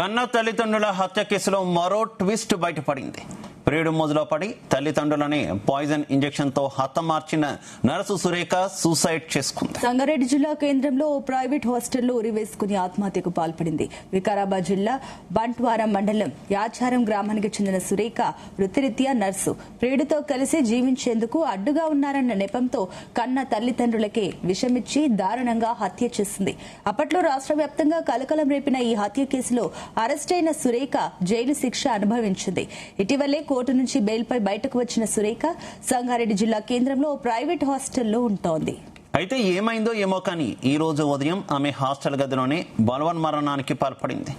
కన్న తల్లిదండ్రుల హత్య కేసులో మరో ట్విస్ట్ బయటపడింది. ప్రియుడు మోజులో పడి తల్లిదండ్రులని పాయిజన్ ఇంజెక్షన్ తో హతమార్చిన నర్సు సురేఖ సూసైడ్ చేసుకుంది. సంగారెడ్డి జిల్లా కేంద్రంలో ప్రైవేట్ హాస్టల్లో ఉరివేసుకుని ఆత్మహత్యకు పాల్పడింది. వికారాబాద్ జిల్లా బంట్వారం మండలం యాచారం గ్రామానికి చెందిన సురేఖ వృత్తిరీత్యా నర్సు. ప్రియుడితో కలిసి జీవించేందుకు అడ్డుగా ఉన్నారన్న నెపంతో కన్న తల్లిదండ్రులకే విషమిచ్చి దారుణంగా హత్య చేసింది. అప్పట్లో రాష్ట్ర వ్యాప్తంగా కలకలం రేపిన ఈ హత్య కేసులో అరెస్టైన సురేఖ జైలు శిక్ష అనుభవించింది. ఇటీవలే కోర్టు నుంచి బెయిల్పై బయటకు వచ్చిన సురేఖ సంగారెడ్డి జిల్లా కేంద్రంలో ప్రైవేట్ హాస్టల్లో ఉంటోంది. అయితే ఏమైందో ఏమో కానీ ఈ రోజు ఉదయం ఆమె హాస్టల్ గదిలోనే బలవన్మరణానికి పాల్పడింది.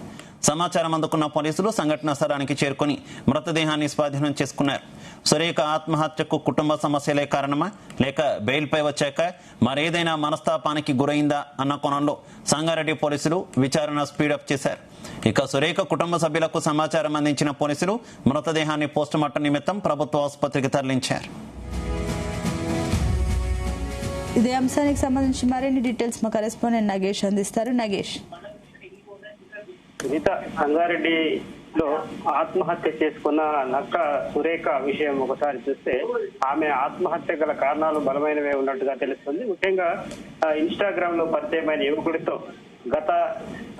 సమాచారం అందుకున్న పోలీసులు సంఘటన స్థలానికి చేరుకుని మృతదేహాన్ని స్వాధీనం చేసుకున్నారు. సురేఖ ఆత్మహత్యకు కుటుంబ సమస్యలే కారణమా లేక బెయిల్పై వచ్చాక మరేదైనా మనస్తాపానికి గురైందా అన్న కోణంలో సంగారెడ్డి పోలీసులు విచారణ స్పీడప్ చేశారు. ఇక సురేఖ కుటుంబ సభ్యులకు సమాచారం అందించిన పోలీసులు మృతదేహాన్ని పోస్టుమార్టం నిమిత్తం ప్రభుత్వ ఆసుపత్రికి తరలించారు. ఇదే అంశానికి సంబంధించి మరిన్ని డీటెయిల్స్ మా కరెస్పాండెంట్ నగేష్ అందిస్తారు. నగేష్, సంగారెడ్డిలో ఆత్మహత్య చేసుకున్న నక్క సురేఖ విషయం ఒకసారి చూస్తే ఆమె ఆత్మహత్య గల కారణాలు బలమైనవే ఉన్నట్టుగా తెలుస్తుంది. ముఖ్యంగా ఇన్స్టాగ్రామ్ లో పరిచయమైన యువకుడితో గత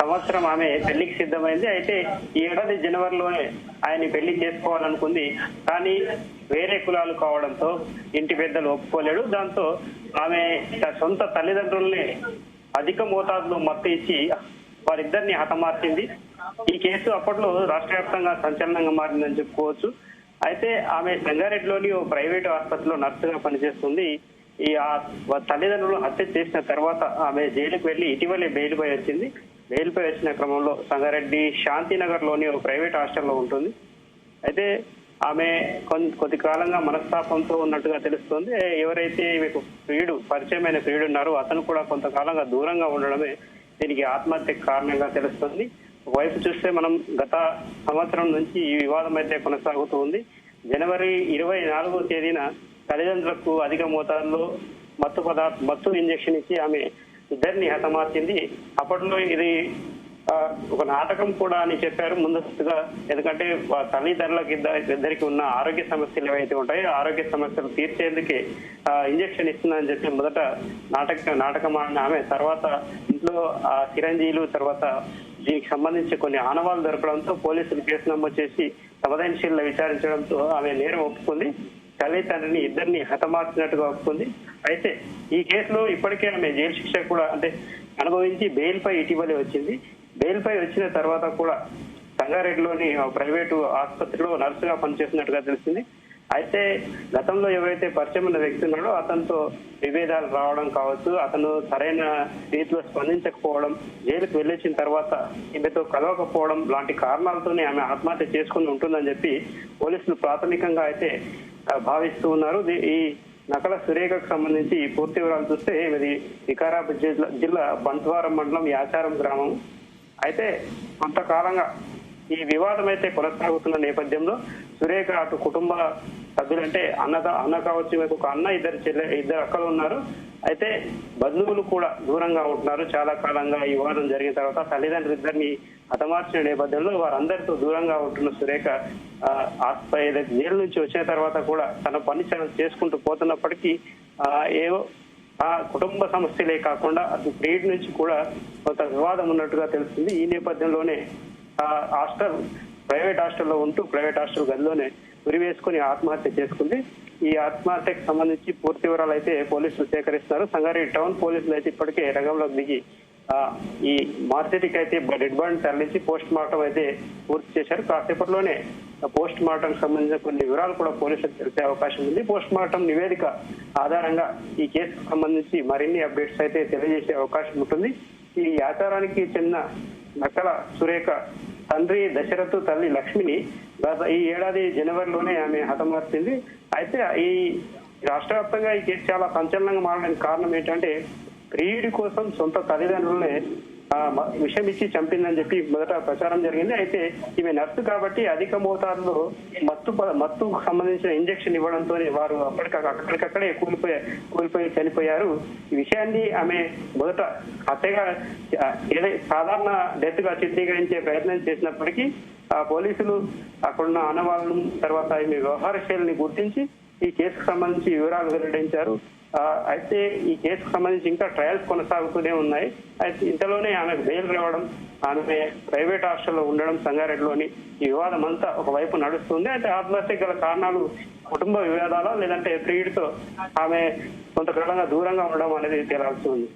సంవత్సరం ఆమె పెళ్లికి సిద్ధమైంది. అయితే ఈ ఏడాది జనవరిలోనే ఆయన పెళ్లి చేసుకోవాలనుకుంది. కానీ వేరే కులాలు కావడంతో ఇంటి పెద్దలు ఒప్పుకోలేడు. దాంతో ఆమె సొంత తల్లిదండ్రుల్ని అధిక మోతాదులో మత్తు ఇచ్చి వారిద్దరిని హతమార్చింది. ఈ కేసు అప్పట్లో రాష్ట్ర వ్యాప్తంగా సంచలనంగా మారిందని చెప్పుకోవచ్చు. అయితే ఆమె సంగారెడ్డిలోని ఓ ప్రైవేటు ఆసుపత్రిలో నర్సుగా పనిచేస్తుంది. ఈ తల్లిదండ్రులు హత్య చేసిన తర్వాత ఆమె జైలుకు వెళ్లి ఇటీవలే బెయిల్పై వచ్చింది. బెయిల్పై వచ్చిన క్రమంలో సంగారెడ్డి శాంతినగర్ లోని ఓ ప్రైవేట్ హాస్టల్లో ఉంటుంది. అయితే ఆమె కొద్ది కాలంగా మనస్తాపంతో ఉన్నట్టుగా తెలుస్తుంది. ఎవరైతే మీకు పరిచయమైన ప్రియుడు ఉన్నారో అతను కూడా కొంతకాలంగా దూరంగా ఉండడమే దీనికి ఆత్మహత్యకు కారణంగా తెలుస్తుంది. వైపు చూస్తే మనం గత సంవత్సరం నుంచి ఈ వివాదం అయితే కొనసాగుతూ ఉంది. జనవరి 24వ తేదీన తల్లిదండ్రులకు అధిక మోతాదులో మత్తు ఇంజెక్షన్ ఇచ్చి ఆమె ఇద్దరిని హతమార్చింది. అప్పట్లో ఇది ఒక నాటకం కూడా అని చెప్పారు ముందస్తుగా. ఎందుకంటే తల్లిదండ్రులకు ఇద్దరికి ఉన్న ఆరోగ్య సమస్యలు ఏవైతే ఉంటాయో ఆరోగ్య సమస్యలు తీర్చేందుకే ఇంజెక్షన్ ఇస్తుందని చెప్పి మొదట నాటకం ఆడిన ఆమె తర్వాత ఇంట్లో చిరంజీవులు తర్వాత దీనికి సంబంధించి కొన్ని ఆనవాళ్లు దొరకడంతో పోలీసులు కేసు నమోదు చేసి తమదైన శైలిలో విచారించడంతో ఆమె నేరం ఒప్పుకుంది. తల్లి తండ్రిని ఇద్దరిని హతమార్చినట్టుగా ఒప్పుకుంది. అయితే ఈ కేసులో ఇప్పటికే ఆమె జైలు శిక్ష కూడా అనుభవించి బెయిల్పై ఇటీవలే వచ్చింది. బెయిల్పై వచ్చిన తర్వాత కూడా సంగారెడ్డిలోని ప్రైవేటు ఆసుపత్రిలో నర్సుగా పనిచేస్తున్నట్టుగా తెలిసింది. అయితే గతంలో ఎవరైతే పరిచయమైన వ్యక్తి ఉన్నాడో అతనితో విభేదాలు రావడం కావచ్చు, అతను సరైన రీతిలో స్పందించకపోవడం, జైలుకు వెళ్ళొచ్చిన తర్వాత ఈమెతో కలవకపోవడం లాంటి కారణాలతోనే ఆమె ఆత్మహత్య చేసుకుని ఉంటుందని చెప్పి పోలీసులు ప్రాథమికంగా అయితే భావిస్తూ ఉన్నారు. ఈ నకల సురేఖకు సంబంధించి పూర్తి వివరాలు చూస్తే ఇది వికారాబాద్ జిల్లా బంట్వారం మండలం యాచారం గ్రామం. అయితే కొంతకాలంగా ఈ వివాదం అయితే కొనసాగుతున్న నేపథ్యంలో సురేఖ అటు కుటుంబ సభ్యులంటే అన్న కావచ్చు, ఒక అన్న ఇద్దరు అక్కలు ఉన్నారు. అయితే బంధువులు కూడా దూరంగా ఉంటున్నారు. చాలా కాలంగా ఈ వివాదం జరిగిన తర్వాత తల్లిదండ్రులు ఇద్దరిని హతమార్చిన నేపథ్యంలో వారందరితో దూరంగా ఉంటున్న సురేఖ జైలు నుంచి వచ్చిన తర్వాత కూడా తన పని చేసుకుంటూ పోతున్నప్పటికీ ఏవో కుటుంబ సమస్యలే కాకుండా అటు ప్రియుడి నుంచి కూడా కొంత వివాదం ఉన్నట్టుగా తెలుస్తుంది. ఈ నేపథ్యంలోనే ప్రైవేట్ హాస్టల్లో ఉంటూ ప్రైవేట్ హాస్టల్ గదిలోనే ఉరివేసుకుని ఆత్మహత్య చేసుకుంది. ఈ ఆత్మహత్యకు సంబంధించి పూర్తి వివరాలు అయితే పోలీసులు సేకరిస్తున్నారు. సంగారెడ్డి టౌన్ పోలీసులు అయితే ఇప్పటికే రంగంలోకి దిగి ఈ మార్సిటీకి అయితే డెడ్ బాడీని తరలించి పోస్ట్ మార్టం అయితే పూర్తి చేశారు. కాసేపట్లోనే పోస్ట్ మార్టం సంబంధించిన కొన్ని వివరాలు కూడా పోలీసులకు తెలిసే అవకాశం ఉంది. పోస్ట్ మార్టం నివేదిక ఆధారంగా ఈ కేసుకు సంబంధించి మరిన్ని అప్డేట్స్ అయితే తెలియజేసే అవకాశం ఉంటుంది. ఈ ఆచారానికి చెందిన నక్కల సురేఖ తండ్రి దశరథ్, తల్లి లక్ష్మిని ఈ ఏడాది జనవరిలోనే ఆమె హతమార్చింది. అయితే ఈ రాష్ట్ర వ్యాప్తంగా ఈ కేసు చాలా సంచలనంగా మారడానికి కారణం ఏంటంటే ప్రియుడి కోసం సొంత తల్లిదండ్రులనే విషం ఇచ్చి చంపిందని చెప్పి మొదట ప్రచారం జరిగింది. అయితే ఈమె నర్సు కాబట్టి అధిక మోతాదులో మత్తుకు సంబంధించిన ఇంజెక్షన్ ఇవ్వడంతో వారు అక్కడికక్కడే కూలిపోయి చనిపోయారు. ఈ విషయాన్ని ఆమె మొదట హత్యగా సాధారణ డెత్ గా చిత్రీకరించే ప్రయత్నం చేసినప్పటికీ పోలీసులు అక్కడున్న ఆనవాళ్ళను తర్వాత ఈమె వ్యవహార శైలిని గుర్తించి ఈ కేసుకు సంబంధించి వివరాలు వెల్లడించారు. అయితే ఈ కేసుకు సంబంధించి ఇంకా ట్రయల్స్ కొనసాగుతూనే ఉన్నాయి. అయితే ఇంతలోనే ఆమెకు బెయిల్ రావడం, ఆమె ప్రైవేట్ హాస్టల్లో ఉండడం సంగారెడ్డిలోని ఈ వివాదం అంతా ఒకవైపు నడుస్తుంది. అయితే ఆత్మహత్య గల కారణాలు కుటుంబ వివాదాలా లేదంటే ప్రియుడితో ఆమె కొంతకాలంగా దూరంగా ఉండడం అనేది తేలాల్సి ఉంది.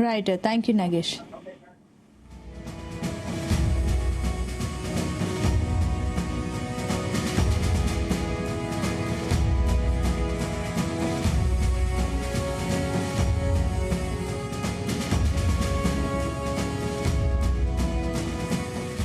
Right, thank you Nagesh.